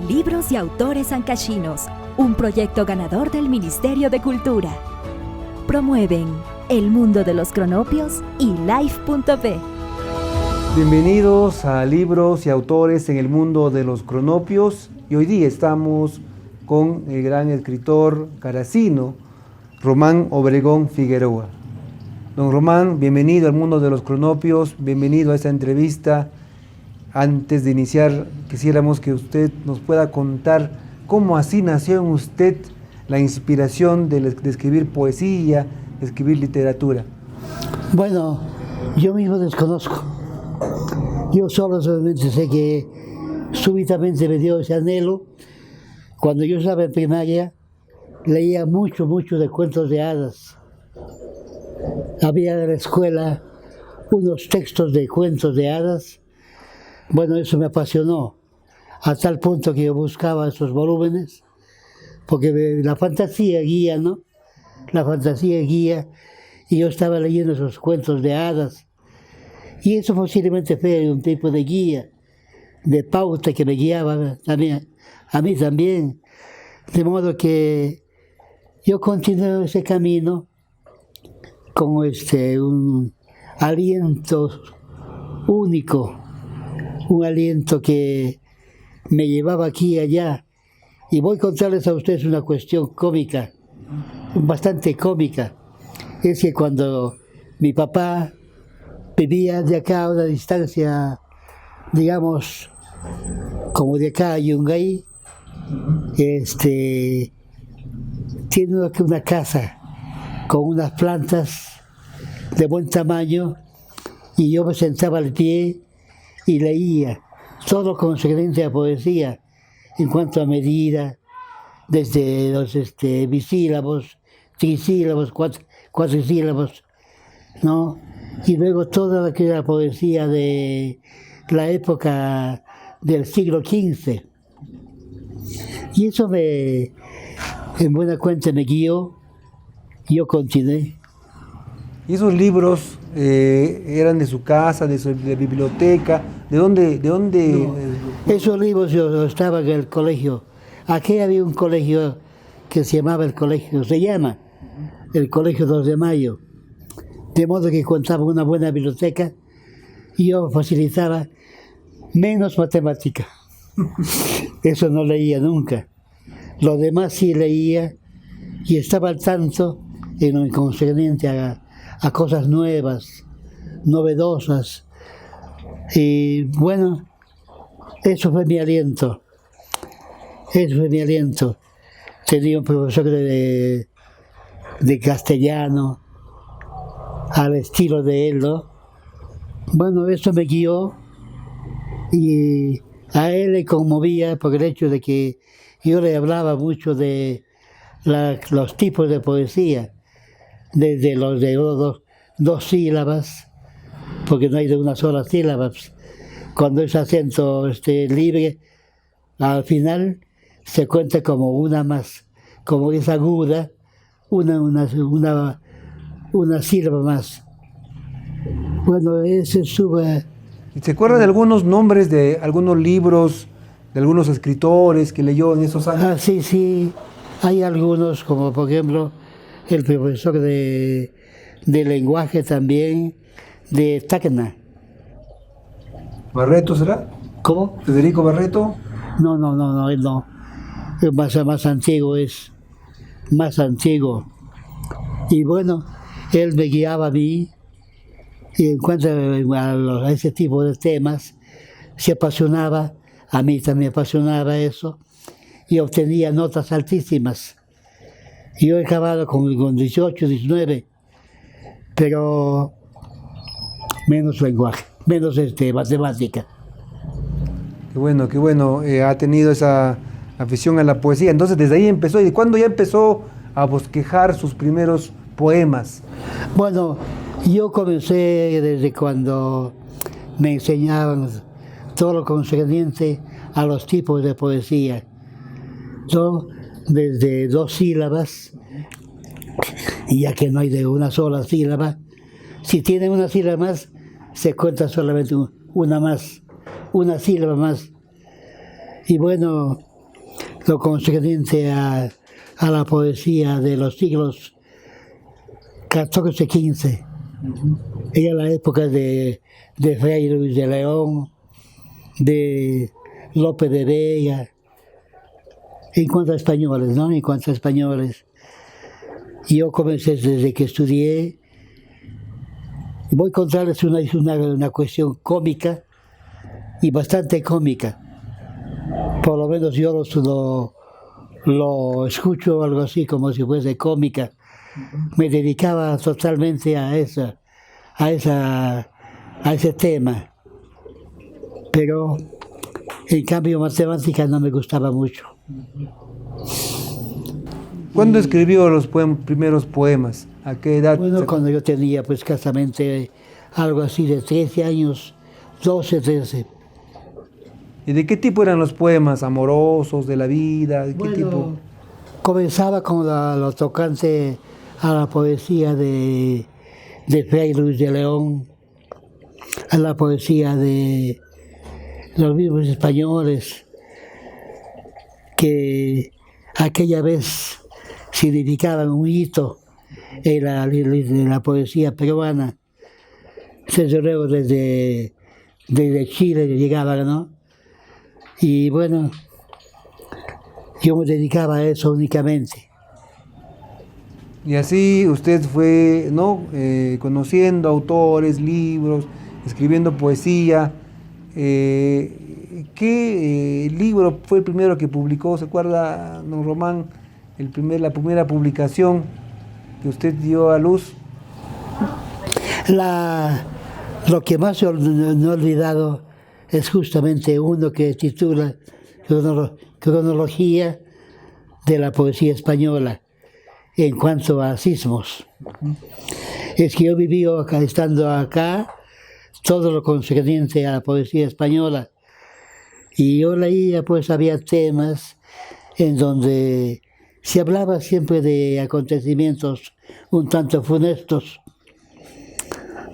Libros y autores ancashinos, un proyecto ganador del Ministerio de Cultura. Promueven El Mundo de los Cronopios y Life.be. Bienvenidos a Libros y Autores en el Mundo de los Cronopios. Y hoy día estamos con el gran escritor caracino, Román Obregón Figueroa. Don Román, bienvenido al Mundo de los Cronopios, bienvenido a esta entrevista. Antes de iniciar, quisiéramos que usted nos pueda contar cómo así nació en usted la inspiración de escribir poesía, de escribir literatura. Bueno, yo mismo desconozco. Yo solo solamente sé que súbitamente me dio ese anhelo. Cuando yo estaba en primaria, leía mucho de cuentos de hadas. Había en la escuela unos textos de cuentos de hadas. Bueno, eso me apasionó, a tal punto que yo buscaba esos volúmenes, porque la fantasía guía, ¿no? La fantasía guía, y yo estaba leyendo esos cuentos de hadas, y eso posiblemente fue un tipo de guía, de pauta que me guiaba también, a mí también, de modo que yo continué ese camino con un aliento único, un aliento que me llevaba aquí y allá. Y voy a contarles a ustedes una cuestión cómica, bastante cómica. Es que cuando mi papá vivía de acá a una distancia, digamos, como de acá a Yungay, tiene una casa con unas plantas de buen tamaño, y yo me sentaba al pie y leía, solo concerniente a poesía, en cuanto a medida, desde los bisílabos, trisílabos, cuatrisílabos, ¿no? Y luego toda aquella poesía de la época del siglo XV. Y eso en buena cuenta me guió, y yo continué. ¿Y esos libros eran de su casa, de biblioteca? ¿De dónde? No, esos libros yo estaba en el colegio. Aquí había un colegio que se llama el Colegio 2 de Mayo. De modo que contaba una buena biblioteca y yo facilitaba menos matemática. Eso no leía nunca. Lo demás sí leía y estaba al tanto en lo concerniente a cosas nuevas, novedosas. Y bueno, eso fue mi aliento. Tenía un profesor de castellano al estilo de él, ¿no? Bueno, eso me guió, y a él le conmovía por el hecho de que yo le hablaba mucho de los tipos de poesía, desde los de dos sílabas, porque no hay de una sola sílaba. Cuando es acento libre, al final se cuenta como una más, como es aguda, una sílaba más. Bueno, ese sube. ¿Se acuerda de algunos nombres de algunos libros, de algunos escritores que leyó en esos años? Ah, sí, hay algunos, como por ejemplo el profesor de lenguaje también, de Tacna. ¿Barreto será? ¿Cómo? ¿Federico Barreto? No, él no. Es más antiguo, es más antiguo. Y bueno, él me guiaba a mí, y en cuanto a ese tipo de temas, se apasionaba, a mí también me apasionaba eso, y obtenía notas altísimas. Yo he acabado con 18, 19, pero menos lenguaje, menos matemática. Qué bueno, ha tenido esa afición a la poesía. Entonces, desde ahí empezó. ¿Y cuándo ya empezó a bosquejar sus primeros poemas? Bueno, yo comencé desde cuando me enseñaban todo lo concerniente a los tipos de poesía. Yo, desde dos sílabas, y ya que no hay de una sola sílaba, si tiene una sílaba más, se cuenta solamente una sílaba más. Y bueno, lo concerniente a la poesía de los siglos XIV, XV. Era la época de Fray Luis de León, de Lope de Vega, en cuanto a españoles, ¿no? En cuanto a españoles. Yo comencé desde que estudié. Voy a contarles una cuestión cómica y bastante cómica. Por lo menos yo lo escucho algo así como si fuese cómica. Me dedicaba totalmente a ese tema. Pero en cambio matemática no me gustaba mucho. ¿Cuándo escribió los primeros poemas? ¿A qué edad? Bueno, cuando yo tenía pues escasamente algo así de 13 años, 12, 13. ¿Y de qué tipo eran los poemas? ¿Amorosos, de la vida? ¿De qué tipo? Comenzaba con lo tocante a la poesía de Fray Luis de León, a la poesía de los mismos españoles, que aquella vez significaban un hito en la poesía peruana. Desde luego desde Chile llegaban, ¿no? Y bueno, yo me dedicaba a eso únicamente. Y así usted fue, ¿no? Conociendo autores, libros, escribiendo poesía. ¿Qué libro fue el primero que publicó? ¿Se acuerda, don Román, la primera publicación que usted dio a luz? Lo que más no he olvidado es justamente uno que titula Cronología de la poesía española en cuanto a sismos. Es que yo viví estando acá todo lo concerniente a la poesía española, y yo leía, pues había temas en donde se hablaba siempre de acontecimientos un tanto funestos.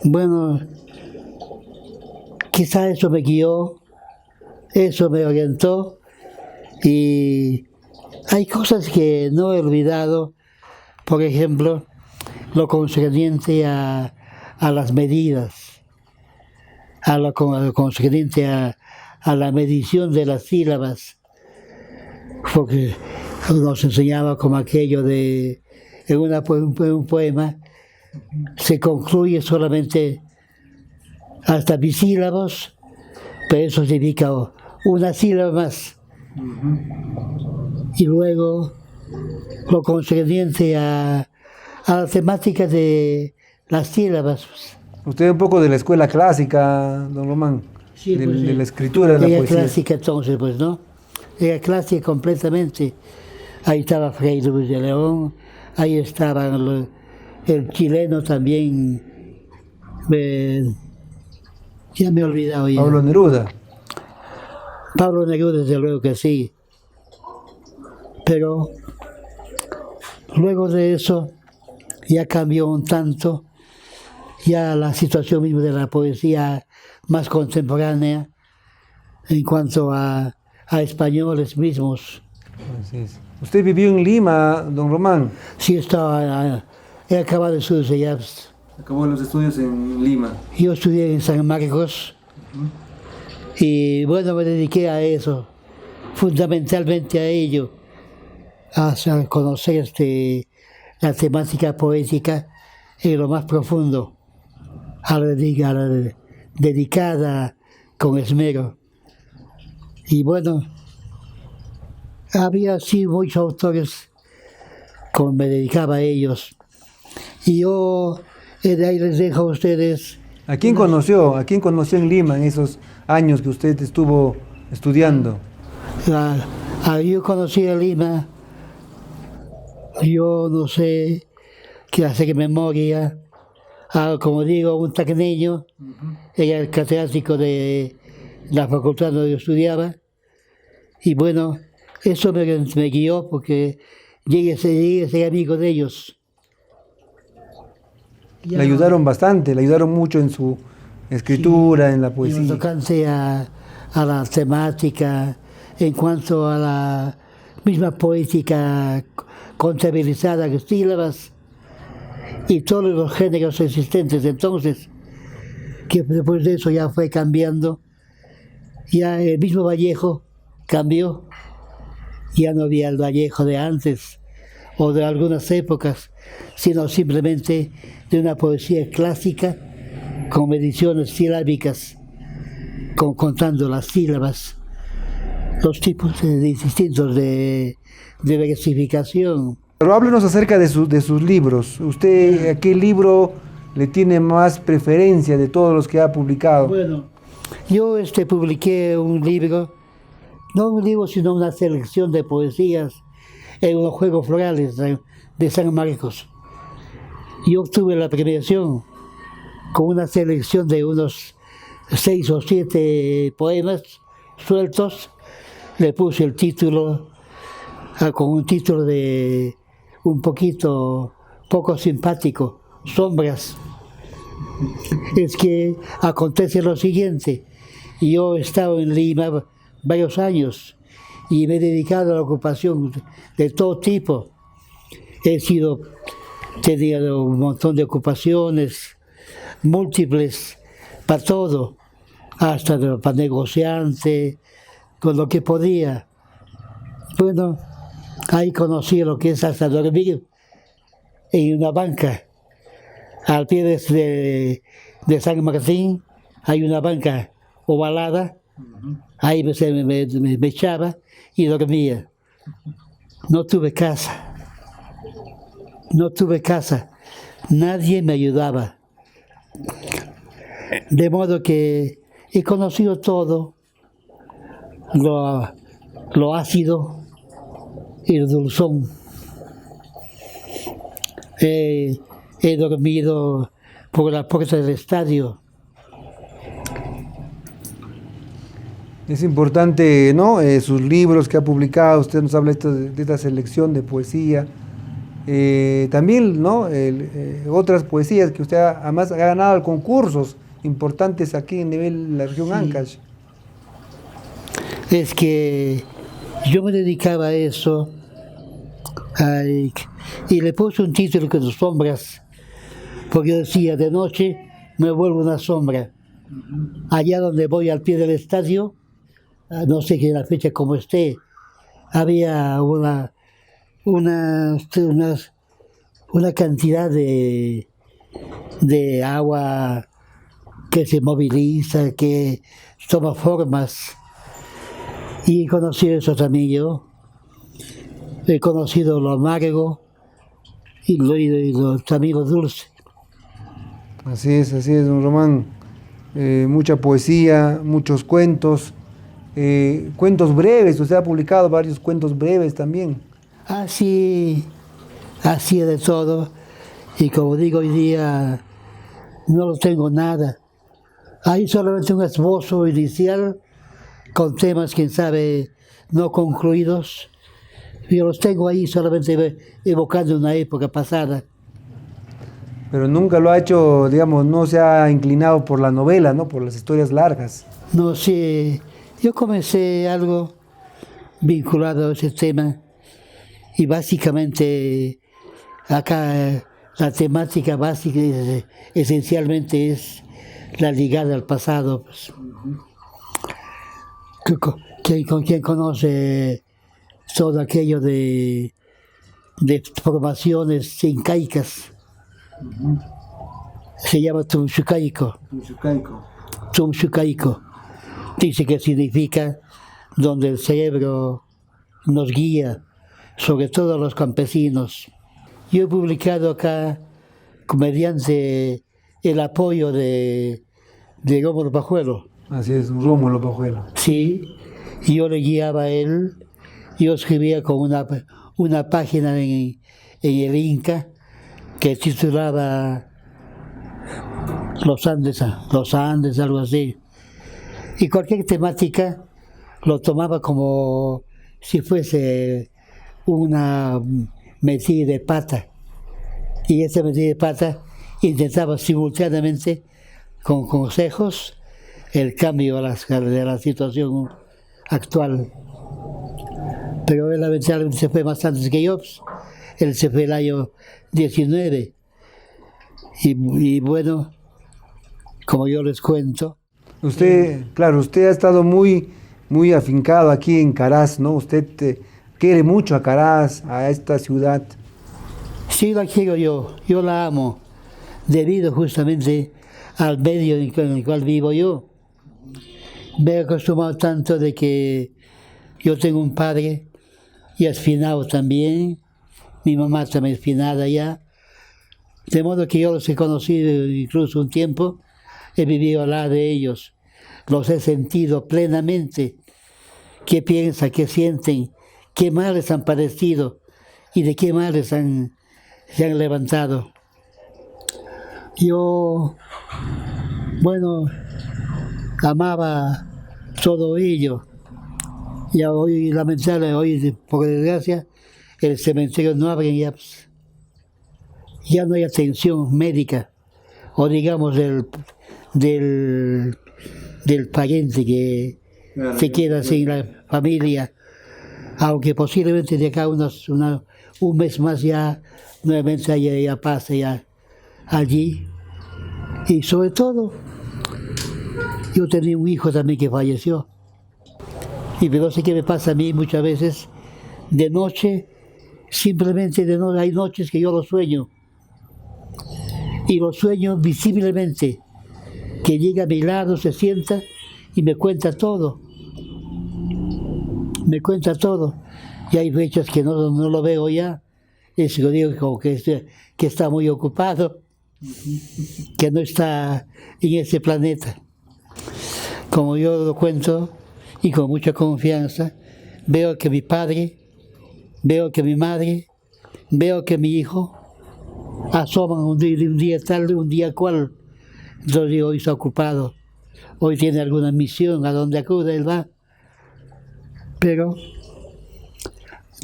Bueno, quizá eso me guió, eso me orientó, y hay cosas que no he olvidado. Por ejemplo, lo concerniente a las medidas, a lo concerniente a la medición de las sílabas, porque nos enseñaba como aquello de, en un poema, se concluye solamente hasta bisílabos, pero eso significa una sílaba más. Y luego lo concerniente a la temática de las sílabas. Usted un poco de la escuela clásica, don Román, Sí, pues, de la escritura de la poesía. Era clásica entonces, pues, ¿no? Era clásica completamente. Ahí estaba Fray Luis de León, ahí estaba el chileno también, ya me he olvidado ya. Pablo Neruda. Pablo Neruda, desde luego que sí. Pero luego de eso ya cambió un tanto, ya la situación misma de la poesía más contemporánea en cuanto a españoles mismos. Así es. ¿Usted vivió en Lima, don Román? Sí, he acabado de estudiar. Acabó los estudios en Lima. Yo estudié en San Marcos y bueno, me dediqué a eso, fundamentalmente a ello, a conocer la temática poética en lo más profundo, dedicada con esmero. Y bueno, había sí muchos autores como me dedicaba a ellos. Y yo de ahí les dejo a ustedes. ¿A quién conoció? ¿A quién conoció en Lima en esos años que usted estuvo estudiando? Yo conocí a Lima, yo no sé qué hacer memoria, como digo, un tacneño, era el catedrático de la facultad donde yo estudiaba, y bueno, eso me guió porque llegué a ser amigo de ellos. Le ayudaron bastante, le ayudaron mucho en su escritura, sí, en la poesía. Y tocante a la temática, en cuanto a misma poética contabilizada en sílabas y todos los géneros existentes entonces, que después de eso ya fue cambiando. Ya el mismo Vallejo cambió, ya no había el Vallejo de antes o de algunas épocas, sino simplemente de una poesía clásica con mediciones silábicas, contando las sílabas, los tipos distintos de versificación. Pero háblenos acerca de sus libros. ¿Usted a qué libro le tiene más preferencia de todos los que ha publicado? Bueno, yo publiqué un libro, no un libro, sino una selección de poesías en los Juegos Florales de San Marcos. Y obtuve la premiación con una selección de unos 6 o 7 poemas sueltos. Le puse el título, con un título de un poco simpático, Sombras. Es que acontece lo siguiente: yo he estado en Lima varios años y me he dedicado a la ocupación de todo tipo. He tenido un montón de ocupaciones múltiples para todo, hasta para negociante, con lo que podía. Bueno, ahí conocí lo que es hasta dormir en una banca. Al pie de San Martín hay una banca ovalada, ahí me echaba y dormía. No tuve casa, nadie me ayudaba. De modo que he conocido todo, lo ácido y el dulzón. He dormido por la puerta del estadio. Es importante, ¿no? Sus libros que ha publicado, usted nos habla de esta selección de poesía. También, ¿no? Otras poesías que usted además ha ganado concursos importantes aquí en nivel de la región Ancash. Es que yo me dedicaba a eso y le puse un título que de Sombras, porque yo decía, de noche me vuelvo una sombra. Allá donde voy al pie del estadio, no sé qué la fecha como esté, había una cantidad de agua que se moviliza, que toma formas. Y conocí eso también yo. He conocido lo amargo y también lo dulce. Así es, don Román. Mucha poesía, muchos cuentos, cuentos breves. Usted ha publicado varios cuentos breves también. Así de todo. Y como digo, hoy día no lo tengo nada. Hay solamente un esbozo inicial con temas, quién sabe, no concluidos. Yo los tengo ahí solamente evocando una época pasada. Pero nunca lo ha hecho, digamos, no se ha inclinado por la novela, ¿no? Por las historias largas. No sé, yo comencé algo vinculado a ese tema y básicamente acá la temática básica esencialmente es la ligada al pasado. Pues. Con quien conoce todo aquello de formaciones incaicas. Se llama Tumshucaico. Dice que significa donde el cerebro nos guía, sobre todo a los campesinos. Yo he publicado acá, mediante el apoyo de Rómulo Pajuelo. Así es, Rómulo Pajuelo. Sí, yo le guiaba a él, yo escribía con una página en el Inca que titulaba Los Andes, algo así. Y cualquier temática lo tomaba como si fuese una metida de pata. Y esa metida de pata intentaba simultáneamente, con consejos, el cambio de la situación actual. pero él lamentablemente se fue más antes que yo. Pues. Él se fue el año 19. Y bueno, como yo les cuento. Usted, claro, usted ha estado muy afincado aquí en Caraz, ¿no? Usted quiere mucho a Caraz, a esta ciudad. Sí, la quiero yo la amo, debido justamente al medio en el cual vivo yo. Me he acostumbrado tanto de que yo tengo un padre y es finado también, mi mamá también es finada ya, de modo que yo los he conocido incluso un tiempo, he vivido al lado de ellos, los he sentido plenamente, qué piensan, qué sienten, qué males han padecido y de qué males se han levantado. Yo, bueno, amaba todo ello. Y hoy, lamentablemente, hoy, por desgracia, el cementerio no abre ya. Ya no hay atención médica, o digamos del pariente que se queda sin la familia, aunque posiblemente de acá un mes más ya nuevamente ya pase ya allí. Y sobre todo, yo tenía un hijo también que falleció. Y no sé qué me pasa a mí muchas veces, de noche, simplemente de noche, hay noches que yo lo sueño. Y lo sueño visiblemente, que llega a mi lado, se sienta y me cuenta todo. Me cuenta todo. Y hay fechas que no lo veo ya. Es que digo como que está muy ocupado, que no está en ese planeta. Como yo lo cuento, y con mucha confianza, veo que mi padre, veo que mi madre, veo que mi hijo asoman un día tarde, un día cual. Entonces digo, hoy está ocupado, hoy tiene alguna misión, a donde acude él va. Pero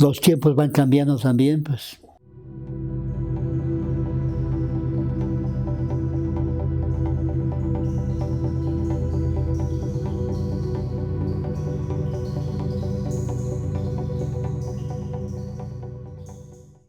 los tiempos van cambiando también, pues.